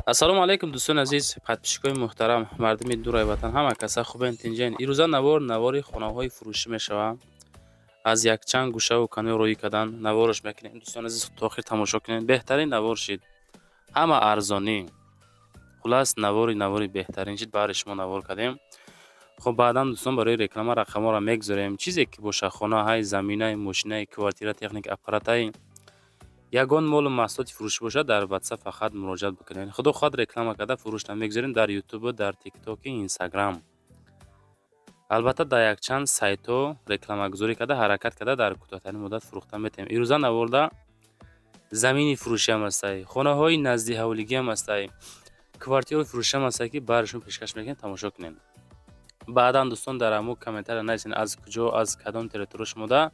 ассалому алайкум дӯстони азиз, подписчикои муҳтарам, мардуми дурай ватан, ҳама каса хубен тинҷаен. Ирӯза навори хонаҳои фурӯшӣ мешавад. Аз якчанд гӯшаву канои роӣ кардан навораш мекунем. Дӯстони азиз, то охир тамошо кунед. Беҳтарин навор шид. Ҳама арзонӣ. Хулас навори беҳтарин шид. Баъри шумо навор кардем. Хоб баъдан дӯстон барои реклама рақамҳоро мегузорем. Чизе ки боша хонаҳай, заминаи, мошинаи, квартира, техника, аппаратаи ягон молу маҳсулоти фурӯшӣ бошад, дар WhatsApp фақат муроҷиат бикунед. Худо хоҳад реклама карда фурӯш намегузорем дар YouTube, дар TikTok, Instagram. Албатта дар якчанд сайтҳо рекламагузорӣ карда, ҳаракат карда дар кӯтоҳтарин муддат фурӯхта метавем. Ирӯза наворда замини фурӯшӣ ҳам ҳастай, хонаҳои назди ҳавлигӣ ҳам ҳастай, квартираҳои фурӯшӣ ҳам ҳастай ки барашон пешкаш мекунем, тамошо кунед. баъдан дӯстон дар ҳамон комментария нависед аз куҷо, аз кадом территория шумода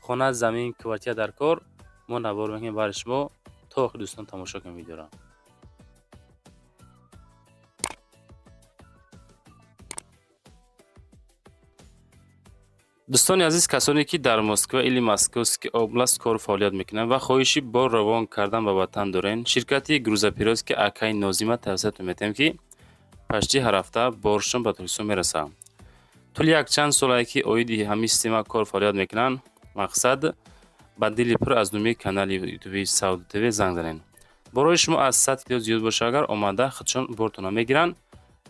хона, замин, квартира дар кор, мо навор мекунем бари шумо. То охир дӯстон тамошо кунед видеоро. дӯстони азиз, касоне ки дар Москва или Московский област кор фаъолият мекунанд ва хоҳиши бор равон кардан ба ватан дорен, ширкати грузоперевозки Акаи Нозима тавсиятон метаҳем ки пашти ҳар ҳафта боршон ба Торкистон мерасад. тӯли якчанд солае ки оиди ҳамин система кор фаъолият мекунанд. мақсад ба дили пур аз номи канали ютуби Сауд ТВ занг занед. борои шумо аз 100 кило зиёд боша, агар омада худшон бортона мегиранд,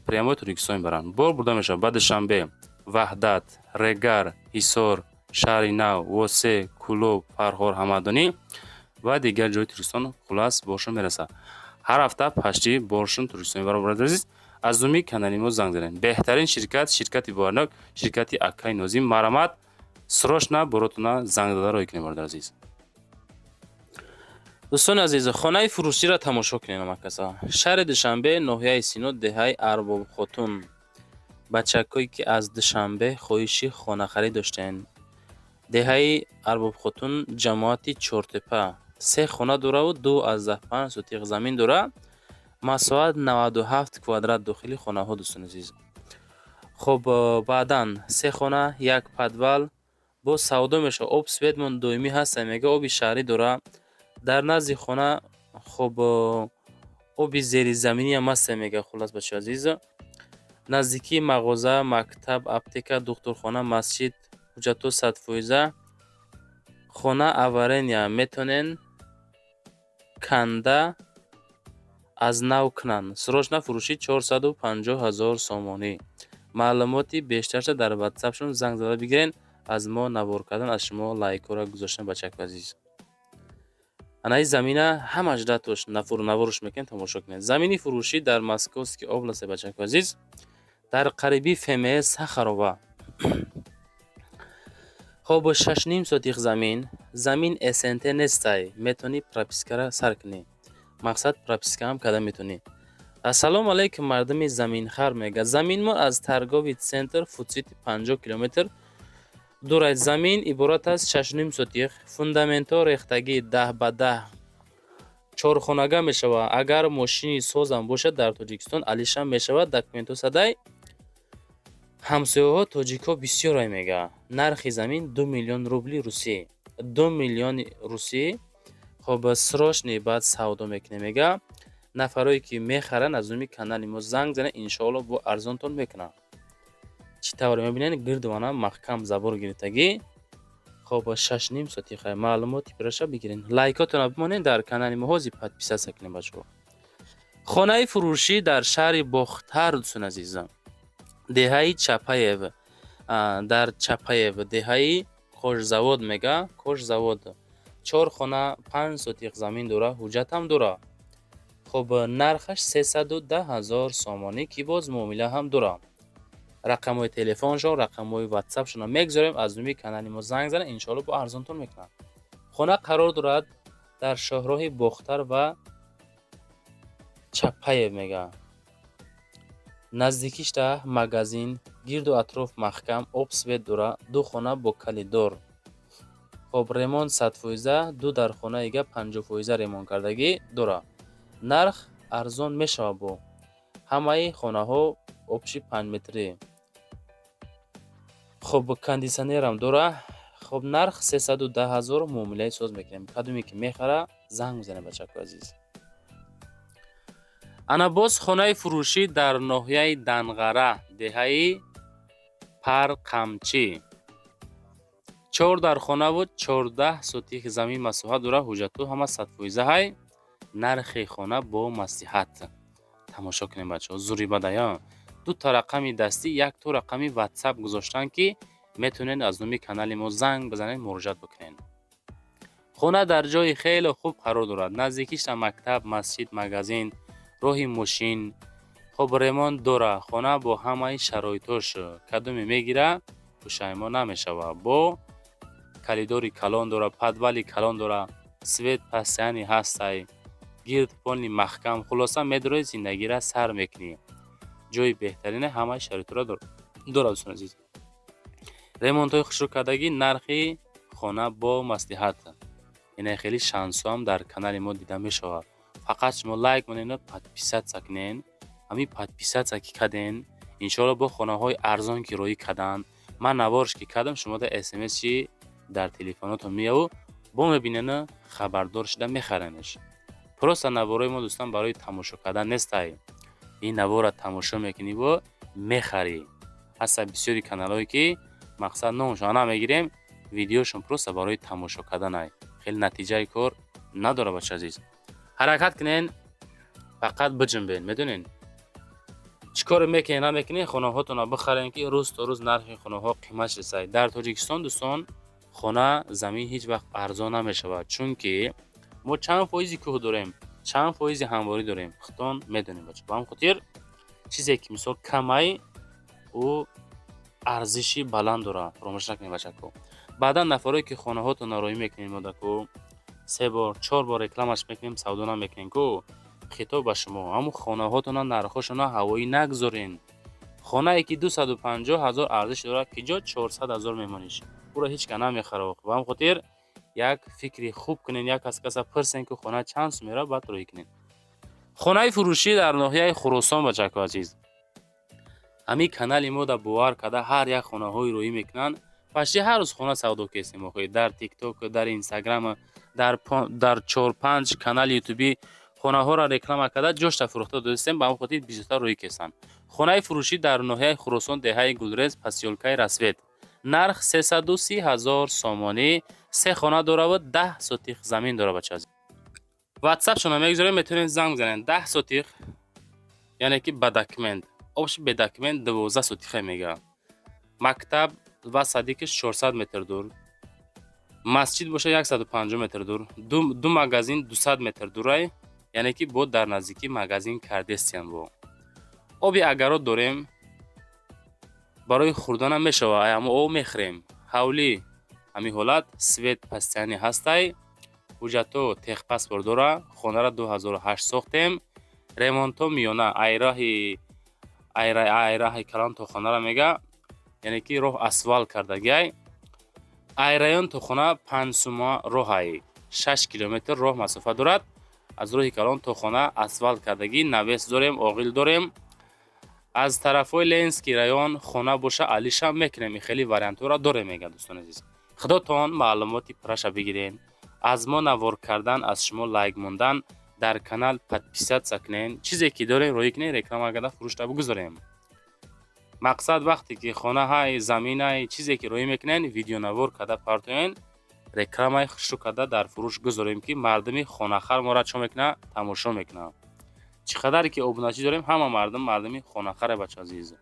прямои Торкистон мебаранд. бор бурда мешавад ба Душанбе, Ваҳдат, Регар, Ҳисор, Шаҳри Нав, Восе, Кӯлоб, Фарҳор, Ҳамадонӣ ва дигар ҷойи Торкистон хулас боршон мерасад. ҳар ҳафта пашти боршон Торкистон мебарад. борадари азиз, аз номи канали мо занг занед. беҳтарин ширкат, ширкати боварнок, ширкати Акаи Нозим. марамат срочно боротона занг дада роҳӣ кунед. борадари азиз, дӯстони азиз, хонаи фурӯширо тамошо кунед. намакаса шаҳри Душанбе, ноҳияи Сино, деҳаи Арбобхотун. бачакое ки аз Душанбе хоҳиши хонахарид доштаанд. деҳаи Арбобхотун ҷамоати Чортепа 3 хона дораву 2,5 сотиқ замин дора. масоҳат 97 квадрат дохили хонаҳо. дӯстони азиз, хоб баъдан 3 хона, 1 подвал бо савдо мешавад. об светмон доимӣ ҳаста, мега оби шаҳрӣ дора. дар назди хона хоб оби зеризаминӣ ҳам ҳаста, мега. хулас бачаҳои азиз, наздикии мағоза, мактаб, аптека, духтурхона, масҷид, ҳуҷҷатҳо 100%. хона аварения метонен канда аз нав кунанд. срочна фурӯшӣ 450 000 сомонӣ. маълумоти бештарша дар WhatsApp-шон занг зада бигирен. аз мо навор кардан, аз шумо лайкҳоро гузоштан. бачакои азиз, анаи замина ҳамаш датош наворш мекунем, тамошо кунед. замини фурӯшӣ дар Московский област. бачакои азиз, дар қариби ФМС Сахарова. хоб 6.5 сотиқ замин СНТ нестай, метони пропискаро сар кунӣ. мақсад прописка ҳам карда метонӣ. ассалому алайкум мардуми заминхар, мега. замин мо аз торговый центр футсити 50 километр дурад. замин иборат аз 6.5 сотиқ. фундаментҳо рехтагӣ 10 ба 10 чорхонага мешавад. агар мошини созам бошад дар Тоҷикистон алишам мешавад. документҳо садай. ҳамсояҳо тоҷикҳо бисёрай, мега. нархи замин 2 миллион рубли русӣ. 2 миллион русӣ. хоб срочни баъд савдо мекунем, мега. нафарое ки мехаранд аз номи канали мо занг занед, иншоалло бо арзонтон мекунам. чӣ тавре мебинед? гирдвана маҳкам забор гирифтагӣ. хоб 6.5 сотиқа. маълумоти пираша бигирен. лайкотона бимонед. дар канали мо ҳозир подписатсия кунед бачаҳо. хонаи фурӯшӣ дар шаҳри Бохтар. дӯстони азизам, деҳаи Чапаев. дар Чапаев деҳаи кошзавод, мега. кошзавод 4 хона 5 сотиқ замин дора. ҳуҷҷатам дора. хоб нархаш 310 000 сомонӣ ки боз муомила ҳам дора. рақамҳои телефоншон, рақамҳои WhatsApp-шона мегузорем. аз номи канали мо занг занед, иншоалло бо арзонтон мекунам. хона қарор дорад дар шоҳроҳи Бохтар ва Чапаев, мега. наздикишта магазин, гирду атроф маҳкам, об свет дора. 2 хона бо калидор. хоб ремонт 100%, 2 дар хонаига 50% ремонт кардагӣ дора. нарх арзон мешавад бо ҳамаи хонаҳо обши 5 метрӣ. хоб кондисионерам дора. хоб нарх 310 000 муомилаи соз мекунем. кадоме ки мехара занг бизанед бачакои азиз. ана боз хонаи фурӯшӣ дар ноҳияи Данғара, деҳаи Парқамчӣ. 4 дар хонаву 14 сотихи замин масоҳат дорад. Ҳуҷҷатҳо ҳама 100% ҳай. Нархи хона бо маслиҳат. Тамошо кунед бачаҳо, зури бадаё. 2 та рақами дастӣ, 1 то рақами WhatsApp гузоштанд ки метавонед аз номи канали мо занг бизанед, муроҷиат бикунед. хона дар ҷойи хеле хуб қарор дорад. Наздикиш мактаб, масҷид, магазин, роҳи мошин, хоб ремонт дорад. хона бо ҳамаи шароитош кадоме мегира, пушаймон намешавад. Бо калидори калон дорад, подвали калон дорад, свет постоянӣ ҳастай, гирдполни маҳкам. Хулоса медорои зиндагиро сар мекунӣ. ҷойи беҳтарина ҳамаи шароитро дорад. Дӯстон азиз, ремонтҳои хушрӯкардагӣ, нархи хона бо маслиҳат. Яъне хеле шансҳоам дар канали мо дида мешавад. Фақат шумо лайк монед, подписатсия кунед. ҳамин подписатсия ки карден, иншоалло бо хонаҳои арзон ки роӣ кардан, ман навориш ки кардам, шумо да смс-чи дар телефонотон меяву бо мебинед, хабардор шуда мехаренеш. просто навораи мо дӯстон барои тамошо кардан нестай. ин навора тамошо мекунӣ ва мехарӣ. ҳаста бисёри каналҳое ки мақсад номашон намегирем, видеошон просто барои тамошо карданай. хеле натиҷаи кор надора бачаҳои азиз. ҳаракат кунед, фақат биҷунбед. медонед чӣ коре мекунед намекунед, хонаҳоатонро бихарен ки рӯз то рӯз нархи хонаҳо қимат расад. дар Тоҷикистон дӯстон хона замин ҳеҷ вақт арзон намешавад, чунки мо чанд фоизи кӯҳ дорем, чанд фоизи ҳамворӣ дорем. худтон медонед бачаҳо. ба ҳамин хотир чизе ки мисол камай ӯ арзиши баланд дорад. фаромӯш накунед бачаҳо. баъдан нафаре ки хонаҳоатонро роӣ мекунед, модаку 3 бор 4 бор рекламаш мекунем, савдо намекунем ку. хитоб ба шумо, ҳамун хонаҳоатонро нархошонро ҳавоӣ нагзорен. хонае ки 250 000 арзиш дорад, ки ҷо 400 000 мемониш. ӯро ҳеҷ кас намехарад. ба ҳамин хотир як фикри хуб кунед, як аз каса пурсен ки хона чанд сум меравад, баъд роӣ кунед. хонаи фурӯшӣ дар ноҳияи Хӯросон бачаҳои азиз. ҳамин канали мо да бовар карда ҳар як хонаҳои роӣ мекунанд. почти ҳар рӯз хона савдо кесем. дар тикток, дар инстаграм, дар 4-5 канали ютуби хонаҳоро реклама карда ҷошта фурӯхта додастем. ба ҳамин хотир бизуттар роӣ кесанд. хонаи фурӯшӣ дар ноҳияи Хӯросон, деҳаи Гулрез, посёлкаи Расвет. нарх 330 000 сомонӣ. 3 хона дорад ва 10 сотих замин дорад бачаҳо. WhatsApp шона мегузорем, метавонед занг бизанед. 10 сотих яъне ки ба документ. обш бе документ 12 сотиха мегирад. мактаб ва садикиш 400 метр дур. масҷид боша 150 метр дур. ду магазин 200 метр дурай, яъне ки бо дар наздикӣ магазин Кардестиан бо. оби агарот дорем. барои хӯрданам мешавад, аммо об мехӯрем. ҳавлӣ ҳамин ҳолат, свет постоянӣ ҳастай. ҳуҷҷатҳо техпаспорт дорад. хонара 2008 сохтем. ремонтҳо миёна айраҳи калон то хонара мега, яъне ки роҳ асфалт кардагиай. айраён то хона 5 сума роҳай, 6 километр роҳ масофа дорад. аз роҳи калон то хона асфалт кардагӣ. навес дорем, оғил дорем. аз тарафҳои Ленский район хона боша алишам мекунем. хеле вариантҳоро дорем мега дӯстон азиз. худотон маълумоти пурраша бигирен. аз мо навор кардан, аз шумо лайк мондан, дар канал подписатсия кунед. чизе ки дорем роӣ кунед, реклама карда фурӯшда бигузорем. мақсад вақте ки хонаҳай, заминай, чизе ки роӣ мекунед, видеонавор карда партоен, рекламаи хушрӯ карда дар фурӯш гузорем ки мардуми хонахар моро чо мекунад, тамошо мекунад. чӣ қадар ки обуначӣ дорем, ҳама мардуми хонахаре бачаҳо азиз.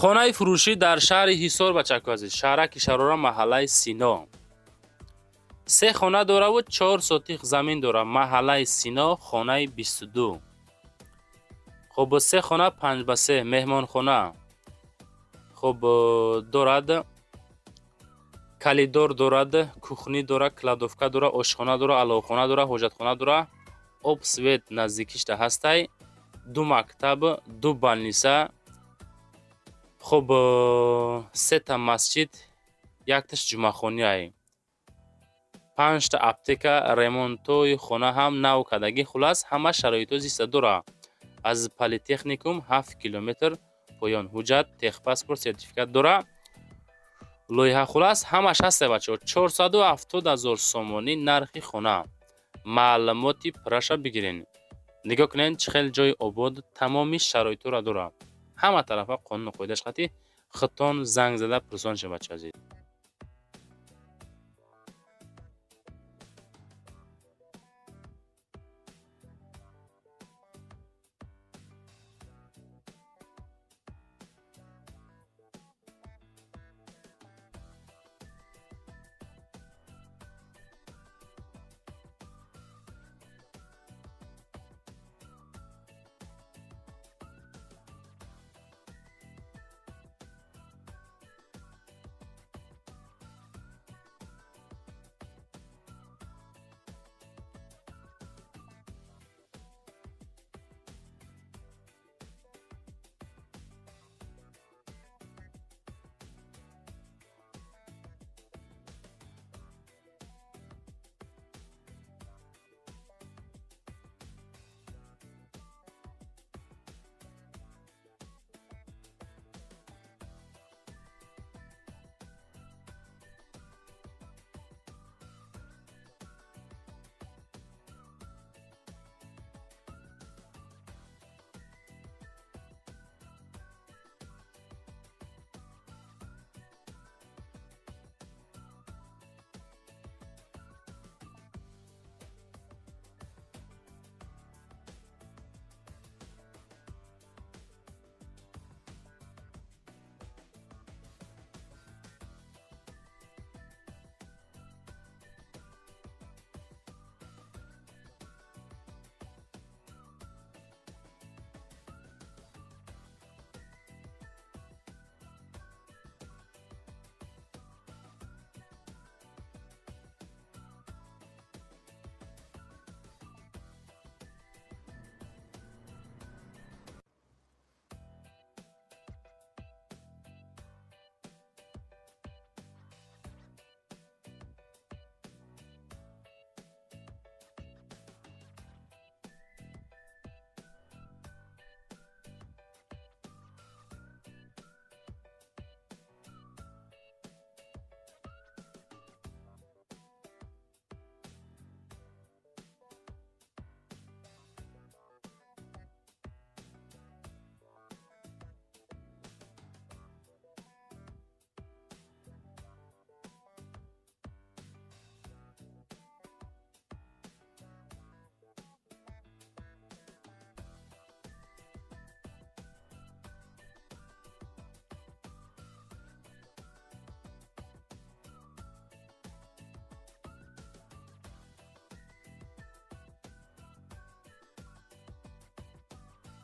хонаи фурӯшӣ дар шаҳри ҳисор бачако азиз, шаҳраки Шарора, маҳаллаи Сино. 3 хона дораву 4 сотих замин дора. Маҳаллаи Сино, хонаи 22. хуб 3 хона 5 ба 3 меҳмонхона. хуб дорад, калидор дорад, кухни дора, кладовка дора, ошхона дора, аловхона дора, ҳоҷатхона дора, об свет наздикишда ҳастай, 2 мактаб, 2 больница. хуб 3 та масҷид, 1 таш ҷумъахонаи, 5 та аптека, ремонтои хона ҳам нав кардагӣ. Хулас ҳама шароито зиста дора. аз политехникум 7 километр поён. ҳуҷҷат, техпаспорт, сертификат дора. лоиҳа хулас ҳамаш ҳаста бачаҳо. 470 000 сомонӣ нархи хона. маълумоти пурраша бигирен. нигоҳ кунед чӣ хел ҷои обод, тамоми шароитора дора. ҳама тарафа қонуну қоидааш қатъӣ. хитон занг зада пурсон шавад бачаҳо азиз.